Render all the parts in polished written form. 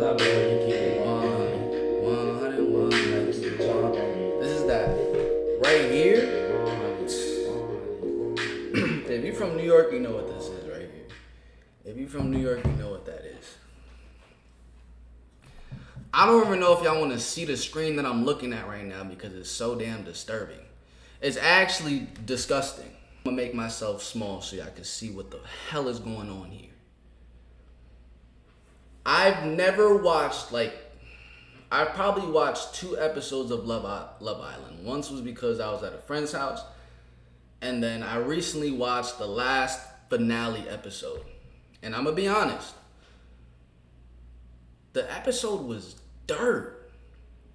that boy, you keep it 101, like keep it on. This is that right here. If you're from New York, you know what this is right here. If you're from New York, you know what that is. I don't even know if y'all want to see the screen that I'm looking at right now because it's so damn disturbing. It's actually disgusting. I'm gonna make myself small so y'all can see what the hell is going on here. I've never watched, I've probably watched 2 episodes of Love Island. Once was because I was at a friend's house, and then I recently watched the last finale episode. And I'm gonna be honest, the episode was dirt.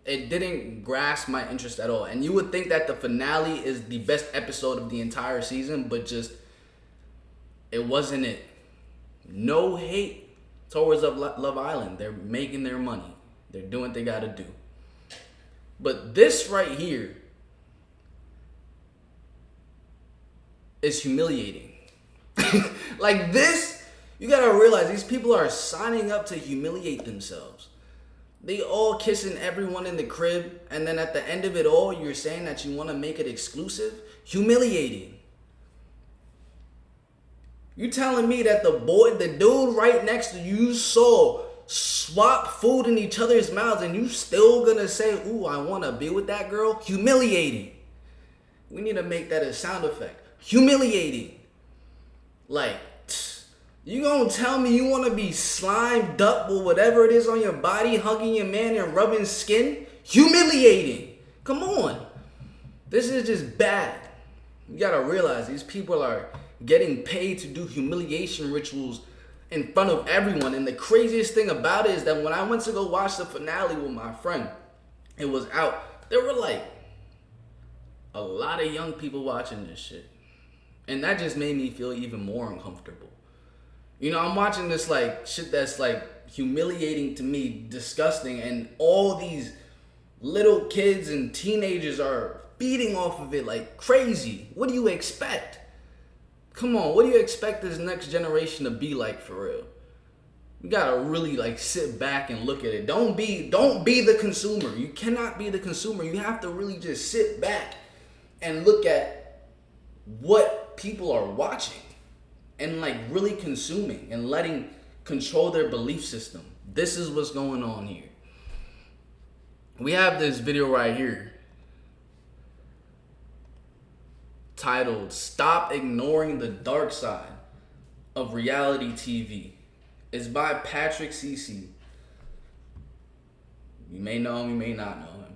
It didn't grasp my interest at all. And you would think that the finale is the best episode of the entire season, but just, it wasn't it. No hate towards Love Island. They're making their money. They're doing what they gotta do. But this right here is humiliating. Like this, you gotta realize these people are signing up to humiliate themselves. They all kissing everyone in the crib, and then at the end of it all, you're saying that you want to make it exclusive? Humiliating. You telling me that the dude right next to you saw swap food in each other's mouths, and you still gonna say, ooh, I want to be with that girl? Humiliating. We need to make that a sound effect. Humiliating. Like, you gonna tell me you wanna be slimed up with whatever it is on your body, hugging your man and rubbing skin? Humiliating. Come on. This is just bad. You gotta realize these people are getting paid to do humiliation rituals in front of everyone. And the craziest thing about it is that when I went to go watch the finale with my friend, it was out. There were like a lot of young people watching this shit. And that just made me feel even more uncomfortable. You know, I'm watching this like shit that's like humiliating to me, disgusting, and all these little kids and teenagers are feeding off of it like crazy. What do you expect? Come on, what do you expect this next generation to be like for real? You gotta really like sit back and look at it. Don't be the consumer. You cannot be the consumer. You have to really just sit back and look at what people are watching. And like really consuming and letting control their belief system. This is what's going on here. We have this video right here titled "Stop Ignoring the Dark Side of Reality TV." It's by Patrick CC. You may know him, you may not know him.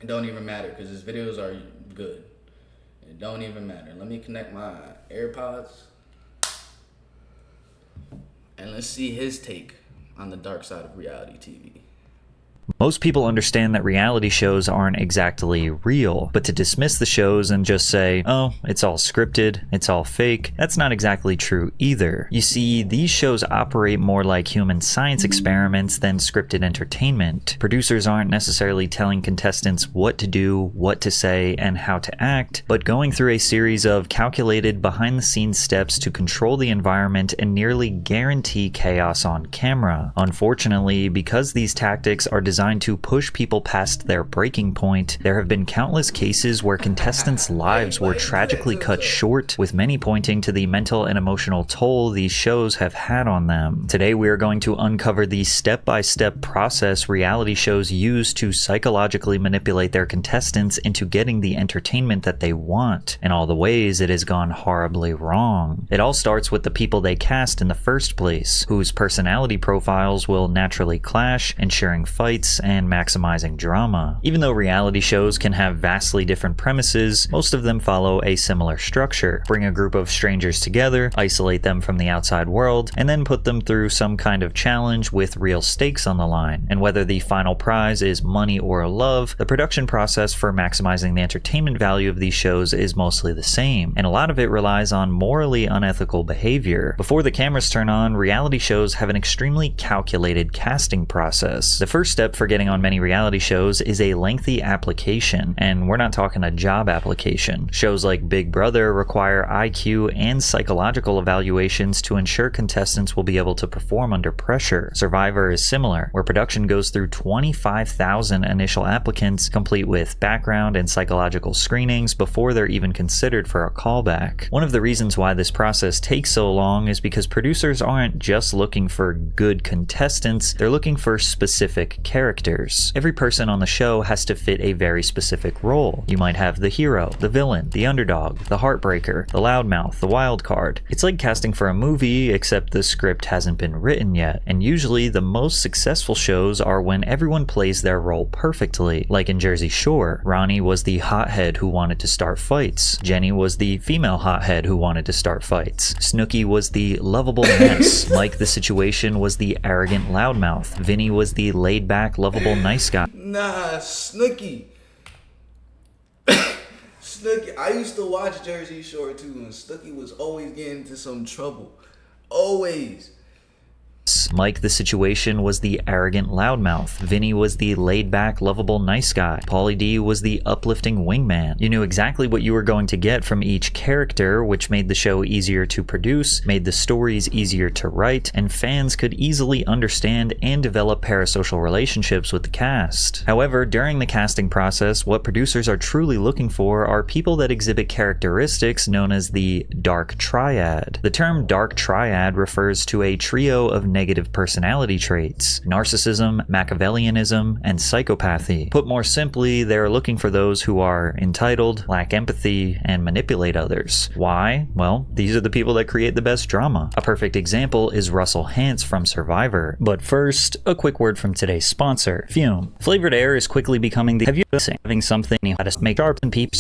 It don't even matter because his videos are good. It don't even matter. Let me connect my AirPods. And let's see his take on the dark side of reality TV. Most people understand that reality shows aren't exactly real, but to dismiss the shows and just say, oh, it's all scripted, it's all fake, that's not exactly true either. You see, these shows operate more like human science experiments than scripted entertainment. Producers aren't necessarily telling contestants what to do, what to say, and how to act, but going through a series of calculated behind-the-scenes steps to control the environment and nearly guarantee chaos on camera. Unfortunately, because these tactics are designed to push people past their breaking point, there have been countless cases where contestants' lives were tragically cut short, with many pointing to the mental and emotional toll these shows have had on them. Today we are going to uncover the step-by-step process reality shows use to psychologically manipulate their contestants into getting the entertainment that they want, and all the ways it has gone horribly wrong. It all starts with the people they cast in the first place, whose personality profiles will naturally clash, ensuring fights and maximizing drama. Even though reality shows can have vastly different premises, most of them follow a similar structure. Bring a group of strangers together, isolate them from the outside world, and then put them through some kind of challenge with real stakes on the line. And whether the final prize is money or love, the production process for maximizing the entertainment value of these shows is mostly the same, and a lot of it relies on morally unethical behavior. Before the cameras turn on, reality shows have an extremely calculated casting process. The first step step for getting on many reality shows is a lengthy application, and we're not talking a job application. Shows like Big Brother require IQ and psychological evaluations to ensure contestants will be able to perform under pressure. Survivor is similar, where production goes through 25,000 initial applicants, complete with background and psychological screenings before they're even considered for a callback. One of the reasons why this process takes so long is because producers aren't just looking for good contestants, they're looking for specific characters. Every person on the show has to fit a very specific role. You might have the hero, the villain, the underdog, the heartbreaker, the loudmouth, the wild card. It's like casting for a movie, except the script hasn't been written yet. And usually the most successful shows are when everyone plays their role perfectly. Like in Jersey Shore, Ronnie was the hothead who wanted to start fights. Jenny was the female hothead who wanted to start fights. Snooki was the lovable mess. Mike the Situation was the arrogant loudmouth. Vinny was the laid-back, lovable nice guy. Nah, Snooki. Snooki. I used to watch Jersey Shore too, and Snooki was always getting into some trouble. Always. Mike the Situation was the arrogant loudmouth. Vinny was the laid-back, lovable nice guy. Pauly D was the uplifting wingman. You knew exactly what you were going to get from each character, which made the show easier to produce, made the stories easier to write, and fans could easily understand and develop parasocial relationships with the cast. However, during the casting process, what producers are truly looking for are people that exhibit characteristics known as the dark triad. The term dark triad refers to a trio of negative personality traits: narcissism, Machiavellianism, and psychopathy. Put more simply, they're looking for those who are entitled, lack empathy, and manipulate others. Why? Well, these are the people that create the best drama. A perfect example is Russell Hantz from Survivor. But first, a quick word from today's sponsor, Fume. Flavored air is quickly becoming the having something you had to make sharp and peep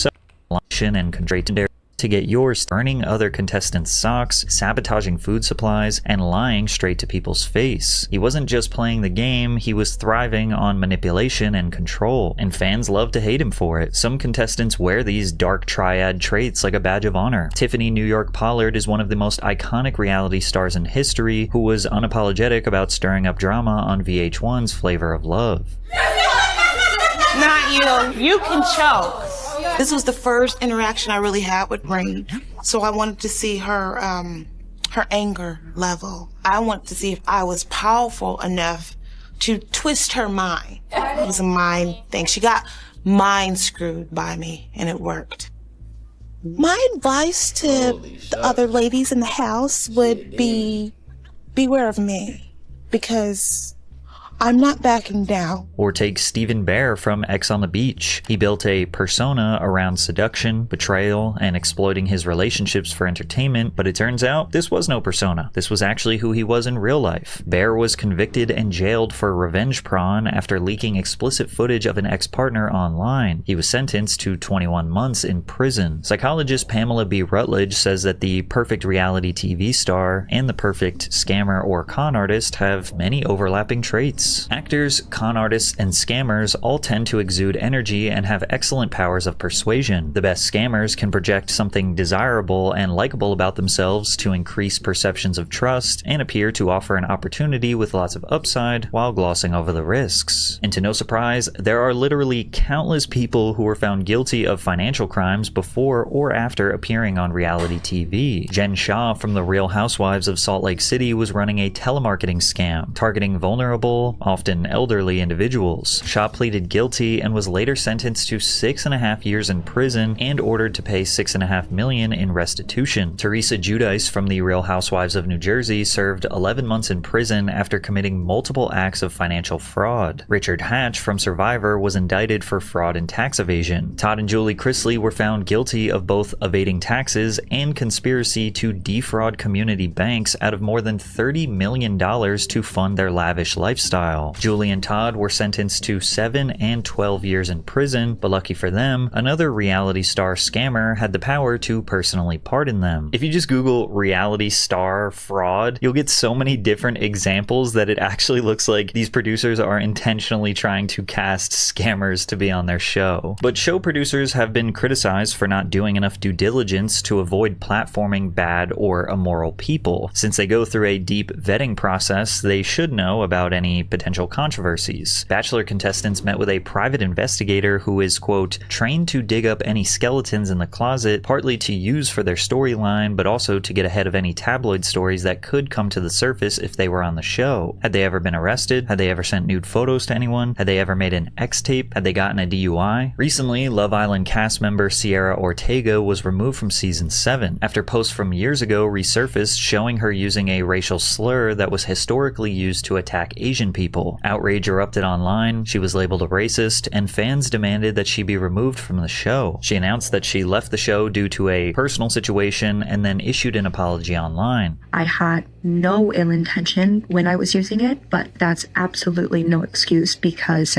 and contrite and to get yours, burning other contestants' socks, sabotaging food supplies, and lying straight to people's face. He wasn't just playing the game, he was thriving on manipulation and control, and fans love to hate him for it. Some contestants wear these dark triad traits like a badge of honor. Tiffany New York Pollard is one of the most iconic reality stars in history who was unapologetic about stirring up drama on VH1's Flavor of Love. Not you. You can choke. This was the first interaction I really had with Rain, so I wanted to see her anger level. I wanted to see if I was powerful enough to twist her mind. It was a mind thing. She got mind screwed by me, and it worked. My advice to the other ladies in the house would be beware of me, because I'm not backing down. Or take Stephen Bear from X on the Beach. He built a persona around seduction, betrayal, and exploiting his relationships for entertainment, but it turns out this was no persona. This was actually who he was in real life. Bear was convicted and jailed for revenge porn after leaking explicit footage of an ex-partner online. He was sentenced to 21 months in prison. Psychologist Pamela B. Rutledge says that the perfect reality TV star and the perfect scammer or con artist have many overlapping traits. Actors, con artists, and scammers all tend to exude energy and have excellent powers of persuasion. The best scammers can project something desirable and likable about themselves to increase perceptions of trust and appear to offer an opportunity with lots of upside while glossing over the risks. And to no surprise, there are literally countless people who were found guilty of financial crimes before or after appearing on reality TV. Jen Shah from The Real Housewives of Salt Lake City was running a telemarketing scam targeting vulnerable, often elderly individuals. Shah pleaded guilty and was later sentenced to 6.5 years in prison and ordered to pay $6.5 million in restitution. Teresa Giudice from The Real Housewives of New Jersey served 11 months in prison after committing multiple acts of financial fraud. Richard Hatch from Survivor was indicted for fraud and tax evasion. Todd and Julie Chrisley were found guilty of both evading taxes and conspiracy to defraud community banks out of more than $30 million to fund their lavish lifestyle. Julie and Todd were sentenced to 7 and 12 years in prison, but lucky for them, another reality star scammer had the power to personally pardon them. If you just Google reality star fraud, you'll get so many different examples that it actually looks like these producers are intentionally trying to cast scammers to be on their show. But show producers have been criticized for not doing enough due diligence to avoid platforming bad or immoral people. Since they go through a deep vetting process, they should know about any potential controversies. Bachelor contestants met with a private investigator who is, quote, trained to dig up any skeletons in the closet, partly to use for their storyline, but also to get ahead of any tabloid stories that could come to the surface if they were on the show. Had they ever been arrested? Had they ever sent nude photos to anyone? Had they ever made an X-tape? Had they gotten a DUI? Recently, Love Island cast member Sierra Ortega was removed from season 7 after posts from years ago resurfaced showing her using a racial slur that was historically used to attack Asian people. Outrage erupted online, she was labeled a racist, and fans demanded that she be removed from the show. She announced that she left the show due to a personal situation and then issued an apology online. I had no ill intention when I was using it, but that's absolutely no excuse because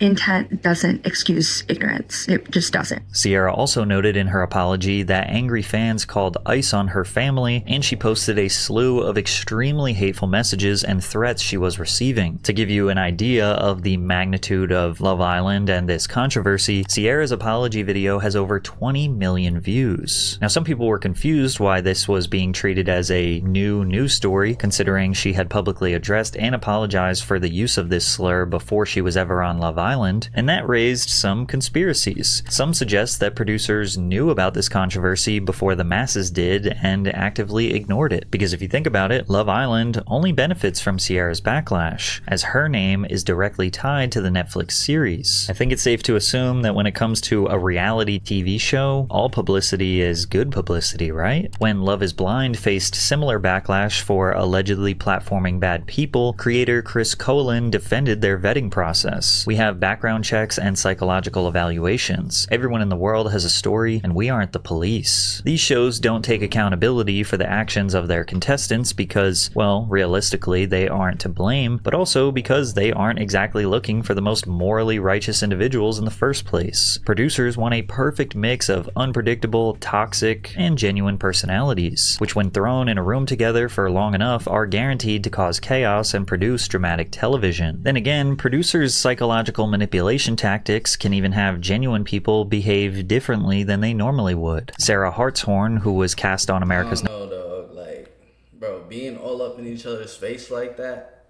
intent doesn't excuse ignorance. It just doesn't. Sierra also noted in her apology that angry fans called ICE on her family, and she posted a slew of extremely hateful messages and threats she was receiving. To give you an idea of the magnitude of Love Island and this controversy, Sierra's apology video has over 20 million views. Now, some people were confused why this was being treated as a new news story, considering she had publicly addressed and apologized for the use of this slur before she was ever on Love Island, and that raised some conspiracies. Some suggest that producers knew about this controversy before the masses did and actively ignored it. Because if you think about it, Love Island only benefits from Sierra's backlash, as her name is directly tied to the Netflix series. I think it's safe to assume that when it comes to a reality TV show, all publicity is good publicity, right? When Love is Blind faced similar backlash for allegedly platforming bad people, creator Chris Colin defended their vetting process. We have background checks and psychological evaluations. Everyone in the world has a story, and we aren't the police. These shows don't take accountability for the actions of their contestants because, well, realistically, they aren't to blame, but also because they aren't exactly looking for the most morally righteous individuals in the first place. Producers want a perfect mix of unpredictable, toxic, and genuine personalities, which when thrown in a room together for long enough are guaranteed to cause chaos and produce dramatic television. Then again, producers' psychological manipulation tactics can even have genuine people behave differently than they normally would. Sarah Hartshorn, who was cast on America's... I don't know, dog. Like, bro, being all up in each other's face like that,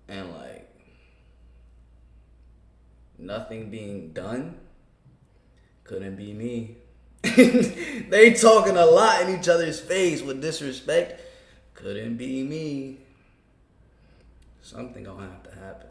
and like nothing being done, couldn't be me. They talking a lot in each other's face with disrespect. Couldn't be me. Something gonna have to happen.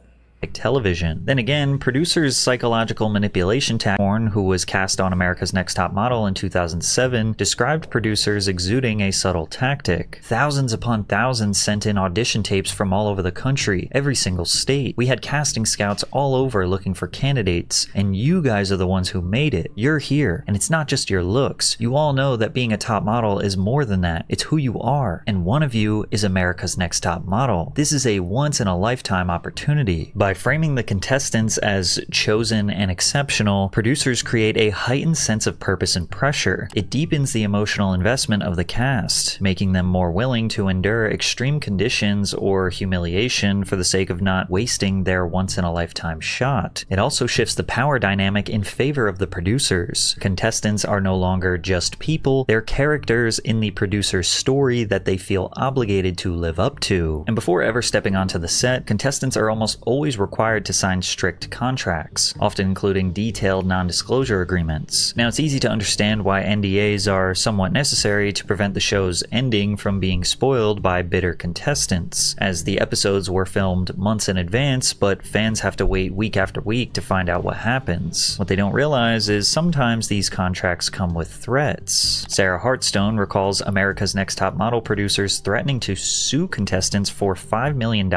Television. Then again, producers' psychological manipulation tactic, who was cast on America's Next Top Model in 2007, described producers exuding a subtle tactic. Thousands upon thousands sent in audition tapes from all over the country, every single state. We had casting scouts all over looking for candidates, and you guys are the ones who made it. You're here, and it's not just your looks. You all know that being a top model is more than that. It's who you are, and one of you is America's Next Top Model. This is a once-in-a-lifetime opportunity. By framing the contestants as chosen and exceptional, producers create a heightened sense of purpose and pressure. It deepens the emotional investment of the cast, making them more willing to endure extreme conditions or humiliation for the sake of not wasting their once-in-a-lifetime shot. It also shifts the power dynamic in favor of the producers. Contestants are no longer just people, they're characters in the producer's story that they feel obligated to live up to. And before ever stepping onto the set, contestants are almost always required to sign strict contracts, often including detailed non-disclosure agreements. Now, it's easy to understand why NDAs are somewhat necessary to prevent the show's ending from being spoiled by bitter contestants, as the episodes were filmed months in advance, but fans have to wait week after week to find out what happens. What they don't realize is sometimes these contracts come with threats. Sarah Hartstone recalls America's Next Top Model producers threatening to sue contestants for $5 million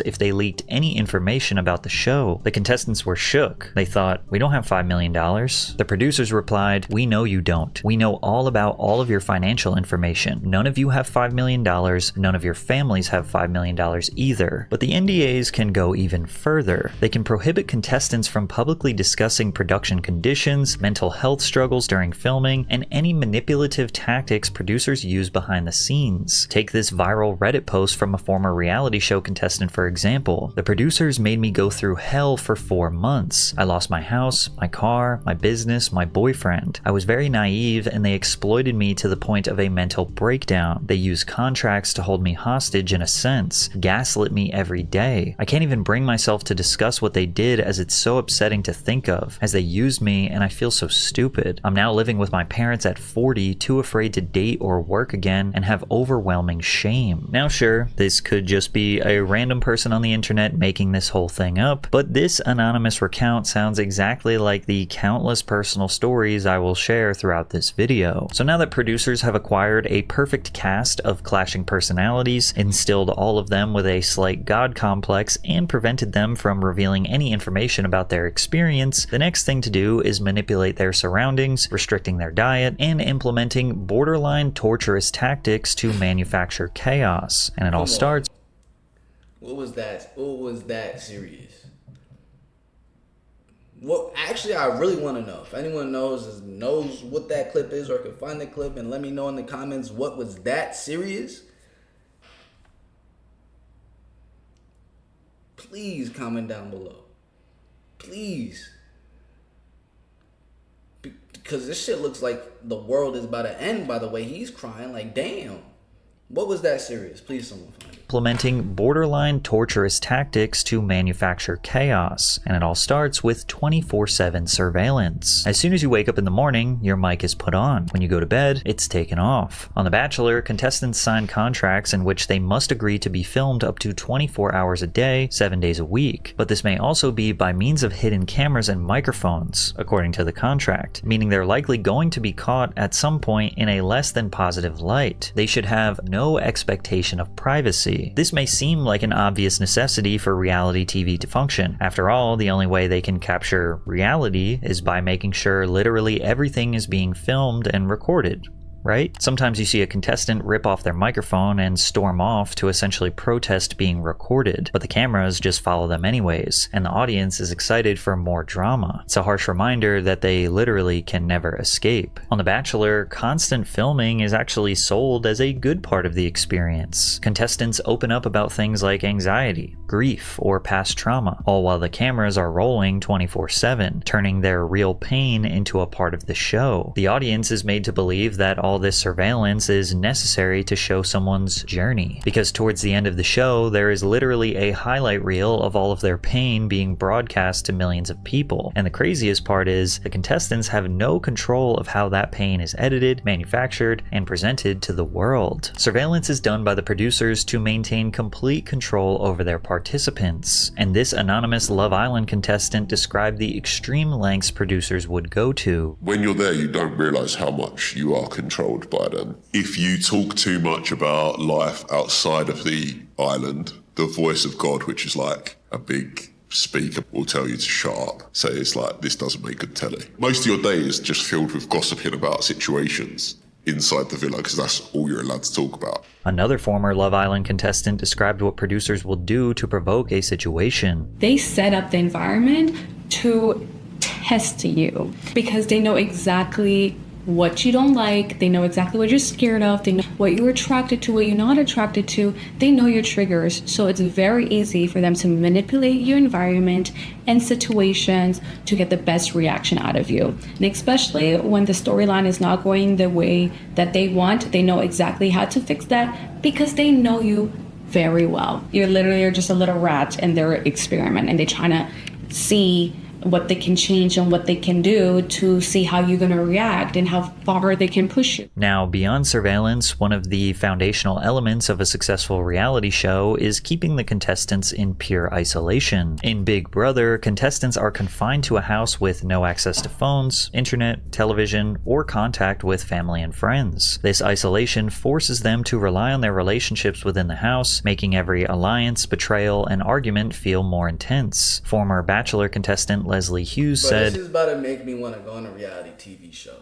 if they leaked any information about the show. The contestants were shook. They thought, we don't have $5 million. The producers replied, we know you don't. We know all about all of your financial information. None of you have $5 million. None of your families have $5 million either. But the NDAs can go even further. They can prohibit contestants from publicly discussing production conditions, mental health struggles during filming, and any manipulative tactics producers use behind the scenes. Take this viral Reddit post from a former reality show contestant, for example. The producers made me go through hell for 4 months. I lost my house, my car, my business, my boyfriend. I was very naive and they exploited me to the point of a mental breakdown. They used contracts to hold me hostage in a sense, gaslit me every day. I can't even bring myself to discuss what they did as it's so upsetting to think of, as they used me and I feel so stupid. I'm now living with my parents at 40, too afraid to date or work again and have overwhelming shame. Now sure, this could just be a random person on the internet making this whole thing up, but this anonymous recount sounds exactly like the countless personal stories I will share throughout this video. So now that producers have acquired a perfect cast of clashing personalities, instilled all of them with a slight god complex, and prevented them from revealing any information about their experience, the next thing to do is manipulate their surroundings, restricting their diet, and implementing borderline torturous tactics to manufacture chaos. And it all starts. What was that? What was that serious? Well, actually, I really want to know. If anyone knows what that clip is or can find the clip and let me know in the comments what was that serious. Please comment down below. Please. Because this shit looks like the world is about to end by the way he's crying. Like, damn. What was that serious? Please someone find it. Implementing borderline torturous tactics to manufacture chaos, and it all starts with 24/7 surveillance. As soon as you wake up in the morning, your mic is put on. When you go to bed, it's taken off. On The Bachelor, contestants sign contracts in which they must agree to be filmed up to 24 hours a day, 7 days a week. But this may also be by means of hidden cameras and microphones, according to the contract, meaning they're likely going to be caught at some point in a less than positive light. They should have no expectation of privacy. This may seem like an obvious necessity for reality TV to function. After all, the only way they can capture reality is by making sure literally everything is being filmed and recorded. Right? Sometimes you see a contestant rip off their microphone and storm off to essentially protest being recorded, but the cameras just follow them anyways, and the audience is excited for more drama. It's a harsh reminder that they literally can never escape. On The Bachelor, constant filming is actually sold as a good part of the experience. Contestants open up about things like anxiety, grief, or past trauma, all while the cameras are rolling 24/7, turning their real pain into a part of the show. The audience is made to believe that all this surveillance is necessary to show someone's journey, because towards the end of the show, there is literally a highlight reel of all of their pain being broadcast to millions of people. And the craziest part is, the contestants have no control of how that pain is edited, manufactured, and presented to the world. Surveillance is done by the producers to maintain complete control over their participants. And this anonymous Love Island contestant described the extreme lengths producers would go to. When you're there, you don't realize how much you are controlled by them. If you talk too much about life outside of the island, the voice of God, which is like a big speaker, will tell you to shut up. So it's like, this doesn't make good telly. Most of your day is just filled with gossiping about situations inside the villa, because that's all you're allowed to talk about. Another former Love Island contestant described what producers will do to provoke a situation. They set up the environment to test you because they know exactly what you don't like, they know exactly what you're scared of, they know what you're attracted to, what you're not attracted to, they know your triggers. So it's very easy for them to manipulate your environment and situations to get the best reaction out of you. And especially when the storyline is not going the way that they want, they know exactly how to fix that because they know you very well. You're literally just a little rat in their experiment, and they're trying to see what they can change and what they can do to see how you're going to react and how far they can push you. Now, beyond surveillance, one of the foundational elements of a successful reality show is keeping the contestants in pure isolation. In Big Brother, contestants are confined to a house with no access to phones, internet, television, or contact with family and friends. This isolation forces them to rely on their relationships within the house, making every alliance, betrayal, and argument feel more intense. Former Bachelor contestant Leslie Hughes said, "This is about to make me want to go on a reality TV show."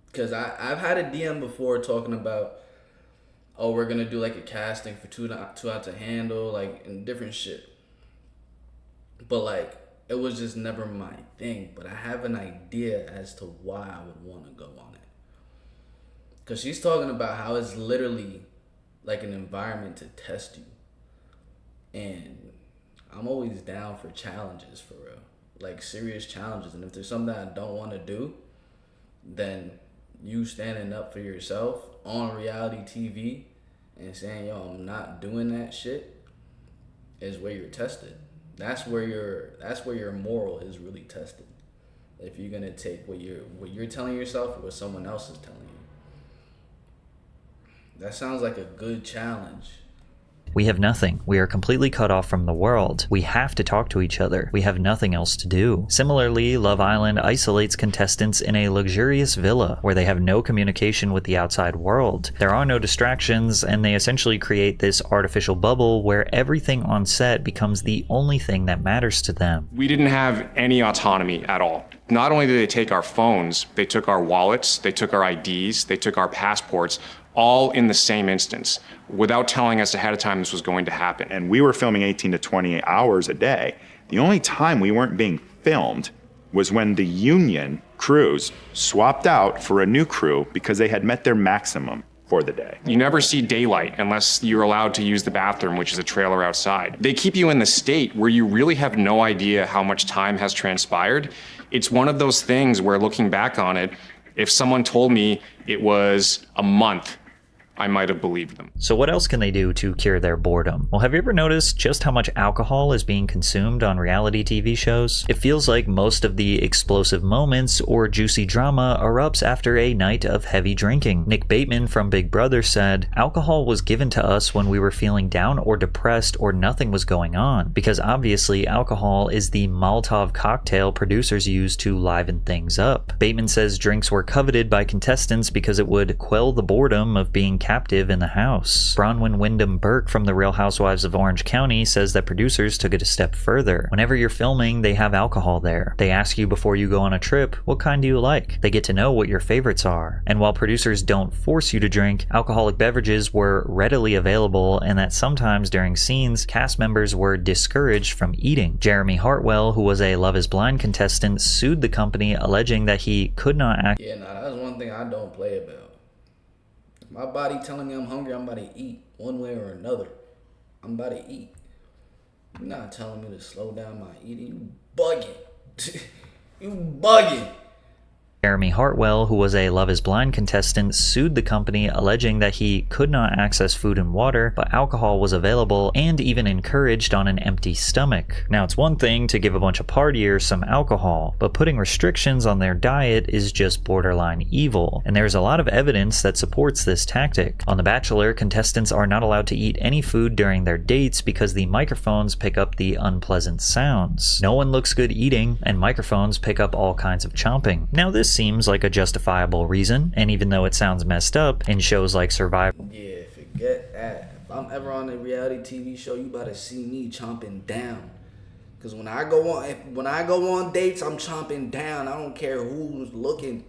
Because I've had a DM before talking about, oh, we're going to do like a casting for Too Out to Handle, like, and different shit. But like, it was just never my thing. But I have an idea as to why I would want to go on it. Because she's talking about how it's literally like an environment to test you. And I'm always down for challenges, for real. Like serious challenges. And if there's something I don't want to do, then you standing up for yourself on reality TV and saying, yo, I'm not doing that shit, is where you're tested. That's where your moral is really tested. If you're gonna take what you're telling yourself or what someone else is telling you. That sounds like a good challenge. We have nothing. We are completely cut off from the world. We have to talk to each other. We have nothing else to do. Similarly, Love Island isolates contestants in a luxurious villa where they have no communication with the outside world. There are no distractions, and they essentially create this artificial bubble where everything on set becomes the only thing that matters to them. We didn't have any autonomy at all. Not only did they take our phones, they took our wallets, they took our IDs, they took our passports, all in the same instance, without telling us ahead of time this was going to happen. And we were filming 18 to 20 hours a day. The only time we weren't being filmed was when the union crews swapped out for a new crew because they had met their maximum for the day. You never see daylight unless you're allowed to use the bathroom, which is a trailer outside. They keep you in the state where you really have no idea how much time has transpired. It's one of those things where, looking back on it, if someone told me it was a month, I might have believed them. So what else can they do to cure their boredom? Well, have you ever noticed just how much alcohol is being consumed on reality TV shows? It feels like most of the explosive moments or juicy drama erupts after a night of heavy drinking. Nick Bateman from Big Brother said, "Alcohol was given to us when we were feeling down or depressed or nothing was going on, because obviously alcohol is the Molotov cocktail producers use to liven things up." Bateman says drinks were coveted by contestants because it would quell the boredom of being captive in the house. Bronwyn Wyndham Burke from The Real Housewives of Orange County says that producers took it a step further. Whenever you're filming, they have alcohol there. They ask you before you go on a trip, what kind do you like? They get to know what your favorites are. And while producers don't force you to drink, alcoholic beverages were readily available, and that sometimes during scenes, cast members were discouraged from eating. Jeremy Hartwell, who was a Love is Blind contestant, sued the company alleging that he could not act. Yeah, that's one thing I don't play about. My body telling me I'm hungry, I'm about to eat one way or another. I'm about to eat. You're not telling me to slow down my eating. You bugging. You bugging. Jeremy Hartwell, who was a Love is Blind contestant, sued the company alleging that he could not access food and water, but alcohol was available and even encouraged on an empty stomach. Now, it's one thing to give a bunch of partiers some alcohol, but putting restrictions on their diet is just borderline evil, and there's a lot of evidence that supports this tactic. On The Bachelor, contestants are not allowed to eat any food during their dates because the microphones pick up the unpleasant sounds. No one looks good eating, and microphones pick up all kinds of chomping. Now, this seems like a justifiable reason, and even though it sounds messed up, in shows like Survivor. Yeah, forget that. If I'm ever on a reality TV show, you better see me chomping down. Cause when I go on dates, I'm chomping down. I don't care who's looking.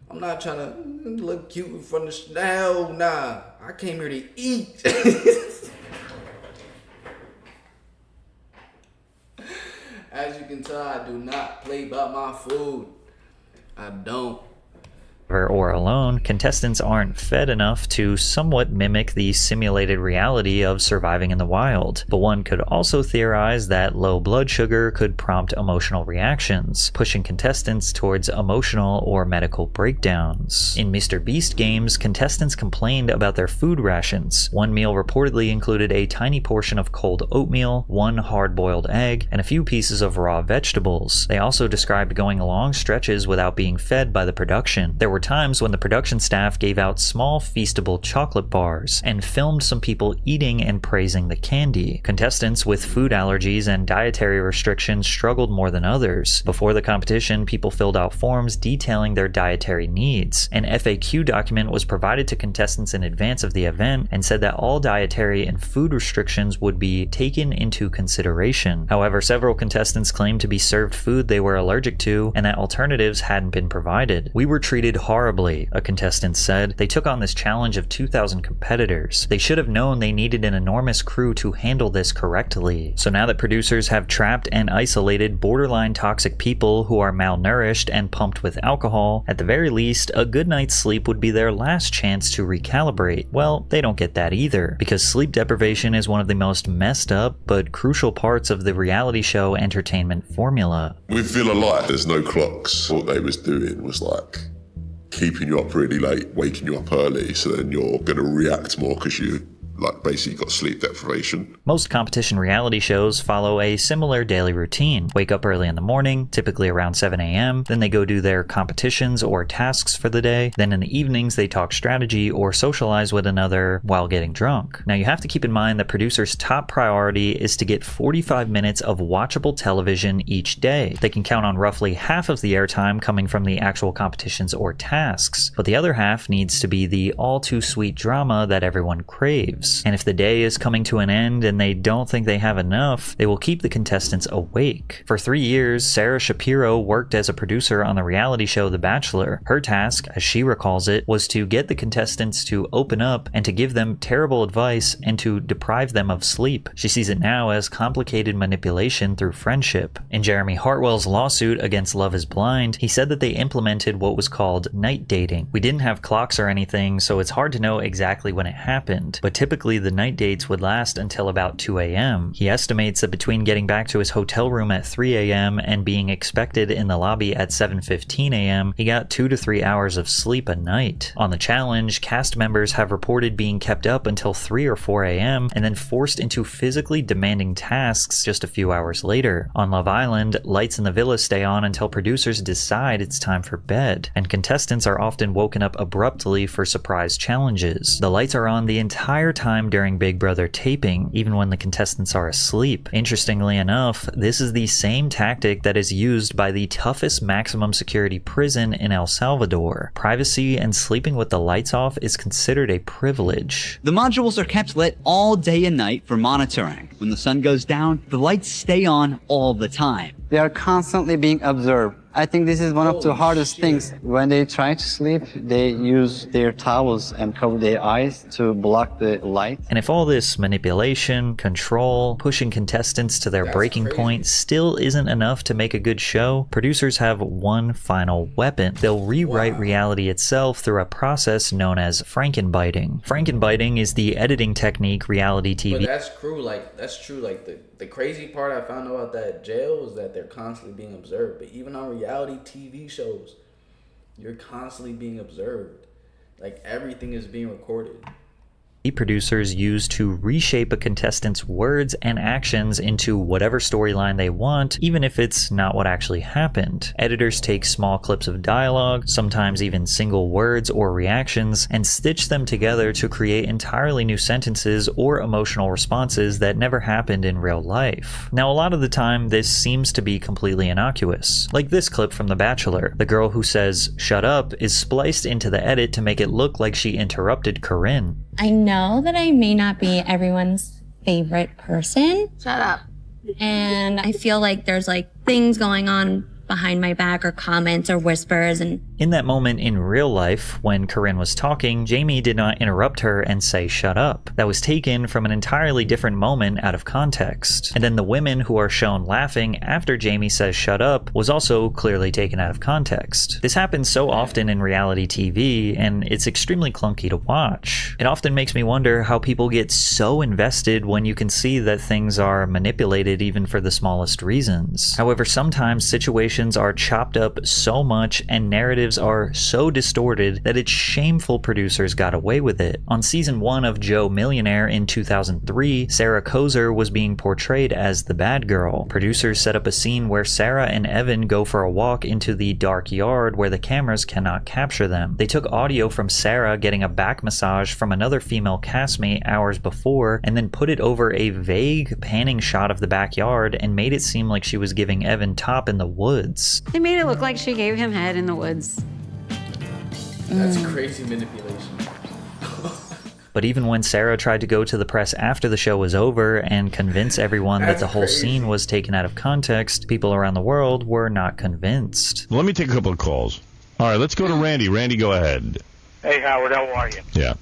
I'm not trying to look cute in front of hell, nah. I came here to eat. As you can tell, I do not play by my food. I don't. Or alone, contestants aren't fed enough to somewhat mimic the simulated reality of surviving in the wild. But one could also theorize that low blood sugar could prompt emotional reactions, pushing contestants towards emotional or medical breakdowns. In Mr. Beast games, contestants complained about their food rations. One meal reportedly included a tiny portion of cold oatmeal, one hard-boiled egg, and a few pieces of raw vegetables. They also described going long stretches without being fed by the production. There were times when the production staff gave out small feastable chocolate bars and filmed some people eating and praising the candy. Contestants with food allergies and dietary restrictions struggled more than others. Before the competition, people filled out forms detailing their dietary needs. An FAQ document was provided to contestants in advance of the event and said that all dietary and food restrictions would be taken into consideration. However, several contestants claimed to be served food they were allergic to and that alternatives hadn't been provided. "We were treated horribly, a contestant said. They took on this challenge of 2,000 competitors. They should have known they needed an enormous crew to handle this correctly. So now that producers have trapped and isolated borderline toxic people who are malnourished and pumped with alcohol, at the very least, a good night's sleep would be their last chance to recalibrate. Well, they don't get that either, because sleep deprivation is one of the most messed up but crucial parts of the reality show entertainment formula. With Villa Light, there's no clocks. What they was doing was like keeping you up really late, waking you up early, so then you're going to react more because you like basically got sleep deprivation. Most competition reality shows follow a similar daily routine. Wake up early in the morning, typically around 7 a.m. Then they go do their competitions or tasks for the day. Then in the evenings, they talk strategy or socialize with another while getting drunk. Now you have to keep in mind that producers' top priority is to get 45 minutes of watchable television each day. They can count on roughly half of the airtime coming from the actual competitions or tasks, but the other half needs to be the all too sweet drama that everyone craves. And if the day is coming to an end and they don't think they have enough, they will keep the contestants awake. For 3 years, Sarah Shapiro worked as a producer on the reality show The Bachelor. Her task, as she recalls it, was to get the contestants to open up and to give them terrible advice and to deprive them of sleep. She sees it now as complicated manipulation through friendship. In Jeremy Hartwell's lawsuit against Love is Blind, he said that they implemented what was called night dating. We didn't have clocks or anything, so it's hard to know exactly when it happened, but typically the night dates would last until about 2 a.m. He estimates that between getting back to his hotel room at 3 a.m. and being expected in the lobby at 7:15 a.m., he got 2 to 3 hours of sleep a night. On the challenge, cast members have reported being kept up until 3 or 4 a.m. and then forced into physically demanding tasks just a few hours later. On Love Island, lights in the villa stay on until producers decide it's time for bed, and contestants are often woken up abruptly for surprise challenges. The lights are on the entire time during Big Brother taping, even when the contestants are asleep. Interestingly enough, this is the same tactic that is used by the toughest maximum security prison in El Salvador. Privacy and sleeping with the lights off is considered a privilege. The modules are kept lit all day and night for monitoring. When the sun goes down, the lights stay on all the time. They are constantly being observed. I think this is one of the hardest things. When they try to sleep, they use their towels and cover their eyes to block the light. And if all this manipulation, control, pushing contestants to their breaking point still isn't enough to make a good show, producers have one final weapon. They'll rewrite reality itself through a process known as frankenbiting. Frankenbiting is the editing technique reality TV. But that's true. That's true. The crazy part I found about that jail is that they're constantly being observed. But even on reality TV shows, you're constantly being observed. Like, everything is being recorded. Producers use to reshape a contestant's words and actions into whatever storyline they want, even if it's not what actually happened. Editors take small clips of dialogue, sometimes even single words or reactions, and stitch them together to create entirely new sentences or emotional responses that never happened in real life. Now, a lot of the time, this seems to be completely innocuous. Like this clip from The Bachelor. The girl who says, "shut up," is spliced into the edit to make it look like she interrupted Corinne. I know that I may not be everyone's favorite person. Shut up. And I feel like there's things going on behind my back or comments or whispers. And in that moment in real life, when Corinne was talking, Jamie did not interrupt her and say shut up. That was taken from an entirely different moment out of context. And then the women who are shown laughing after Jamie says shut up was also clearly taken out of context. This happens so often in reality TV, and it's extremely clunky to watch. It often makes me wonder how people get so invested when you can see that things are manipulated even for the smallest reasons. However, sometimes situations are chopped up so much and narratives are so distorted that it's shameful producers got away with it. On season 1 of Joe Millionaire in 2003, Sarah Kozer was being portrayed as the bad girl. Producers set up a scene where Sarah and Evan go for a walk into the dark yard where the cameras cannot capture them. They took audio from Sarah getting a back massage from another female castmate hours before and then put it over a vague panning shot of the backyard and made it seem like she was giving Evan top in the woods. They made it look like she gave him head in the woods. That's crazy manipulation. But even when Sarah tried to go to the press after the show was over and convince everyone that the whole scene was taken out of context, people around the world were not convinced. Let me take a couple of calls. All right, let's go to Randy. Randy, go ahead. Hey, Howard, how are you? Yeah.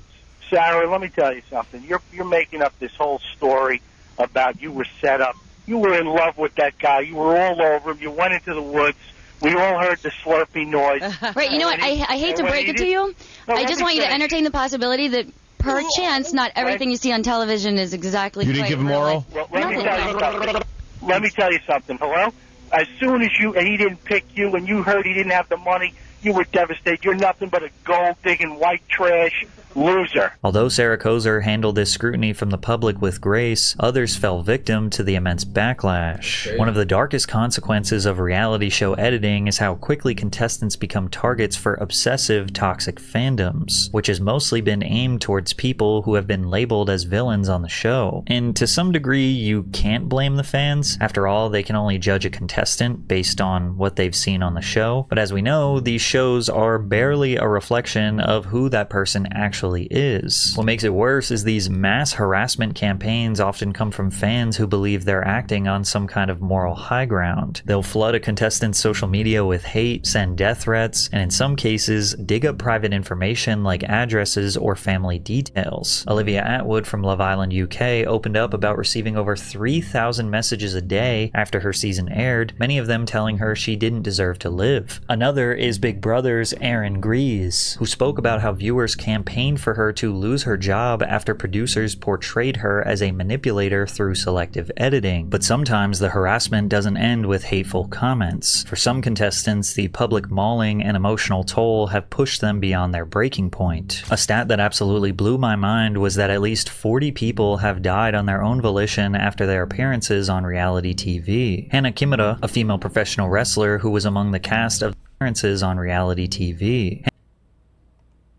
Sarah, let me tell you something. You're making up this whole story about you were set up. You were in love with that guy. You were all over him. You went into the woods. We all heard the slurpy noise. Right, you know what? I hate to break it to you. I just want you to entertain the possibility that perchance not everything you see on television is exactly You didn't give him moral? Well, let me tell you something. Hello? As soon as he didn't pick you and you heard he didn't have the money, you were devastated. You're nothing but a gold-digging white trash loser. Although Sarah Kozer handled this scrutiny from the public with grace, others fell victim to the immense backlash. One of the darkest consequences of reality show editing is how quickly contestants become targets for obsessive, toxic fandoms, which has mostly been aimed towards people who have been labeled as villains on the show. And to some degree, you can't blame the fans. After all, they can only judge a contestant based on what they've seen on the show. But as we know, these shows are barely a reflection of who that person actually is. What makes it worse is these mass harassment campaigns often come from fans who believe they're acting on some kind of moral high ground. They'll flood a contestant's social media with hate, send death threats, and in some cases, dig up private information like addresses or family details. Olivia Atwood from Love Island UK opened up about receiving over 3,000 messages a day after her season aired, many of them telling her she didn't deserve to live. Another is Big Brother's Aaron Grease, who spoke about how viewers campaigned for her to lose her job after producers portrayed her as a manipulator through selective editing. But sometimes the harassment doesn't end with hateful comments. For some contestants, the public mauling and emotional toll have pushed them beyond their breaking point. A stat that absolutely blew my mind was that at least 40 people have died on their own volition after their appearances on reality TV. Hannah Kimura, a female professional wrestler who was among the cast of appearances on reality TV.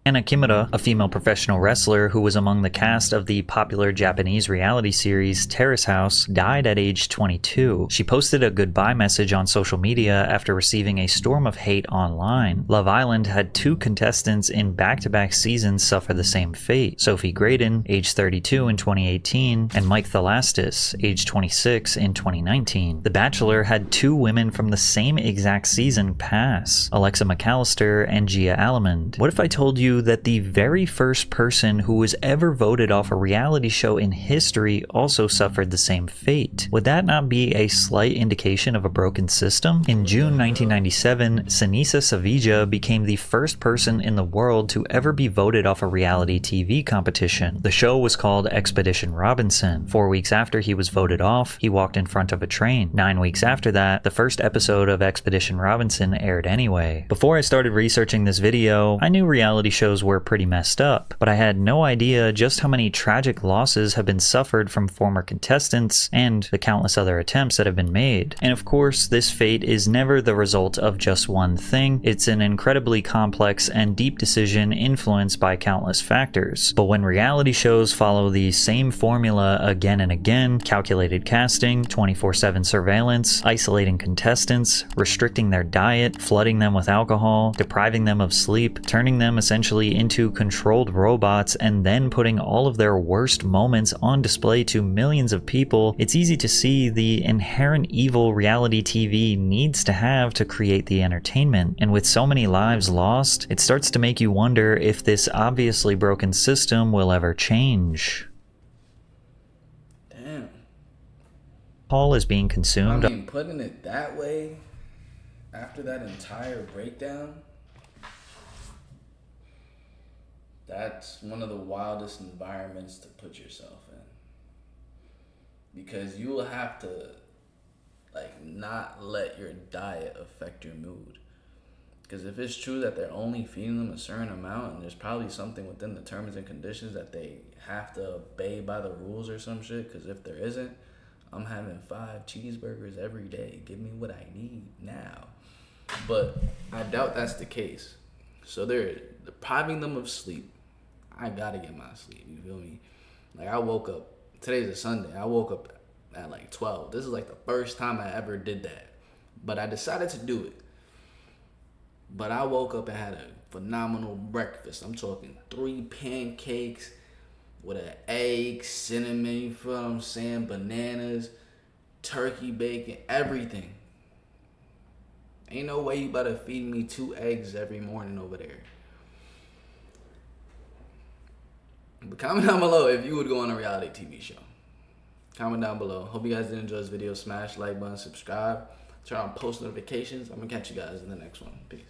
Hannah Kimura, a female professional wrestler who was among the cast of the popular Japanese reality series Terrace House, died at age 22. She posted a goodbye message on social media after receiving a storm of hate online. Love Island had 2 contestants in back-to-back seasons suffer the same fate: Sophie Graydon, age 32 in 2018, and Mike Thelastis, age 26 in 2019. The Bachelor had 2 women from the same exact season pass: Alexa McAllister and Gia Allemand. What if I told you that the very first person who was ever voted off a reality show in history also suffered the same fate? Would that not be a slight indication of a broken system? In June 1997, Sinisa Savija became the first person in the world to ever be voted off a reality TV competition. The show was called Expedition Robinson. 4 weeks after he was voted off, he walked in front of a train. 9 weeks after that, the first episode of Expedition Robinson aired anyway. Before I started researching this video, I knew reality shows were pretty messed up, but I had no idea just how many tragic losses have been suffered from former contestants and the countless other attempts that have been made. And of course, this fate is never the result of just one thing. It's an incredibly complex and deep decision influenced by countless factors. But when reality shows follow the same formula again and again, calculated casting, 24/7 surveillance, isolating contestants, restricting their diet, flooding them with alcohol, depriving them of sleep, turning them essentially into controlled robots, and then putting all of their worst moments on display to millions of people, it's easy to see the inherent evil reality TV needs to have to create the entertainment. And with so many lives lost, it starts to make you wonder if this obviously broken system will ever change. Damn. Paul is being consumed. I mean, putting it that way, after that entire breakdown, that's one of the wildest environments to put yourself in. Because you will have to, not let your diet affect your mood. Because if it's true that they're only feeding them a certain amount, and there's probably something within the terms and conditions that they have to obey by the rules or some shit, because if there isn't, I'm having 5 cheeseburgers every day. Give me what I need now. But I doubt that's the case. So they're depriving them of sleep. I gotta get my sleep, you feel me? I woke up, today's a Sunday, I woke up at 12. This is the first time I ever did that. But I decided to do it. But I woke up and had a phenomenal breakfast. I'm talking 3 pancakes with an egg, cinnamon, you feel what I'm saying, bananas, turkey bacon, everything. Ain't no way you better feed me 2 eggs every morning over there. But comment down below if you would go on a reality TV show. Comment down below. Hope you guys did enjoy this video. Smash like button, subscribe, turn on post notifications. I'm gonna catch you guys in the next one. Peace.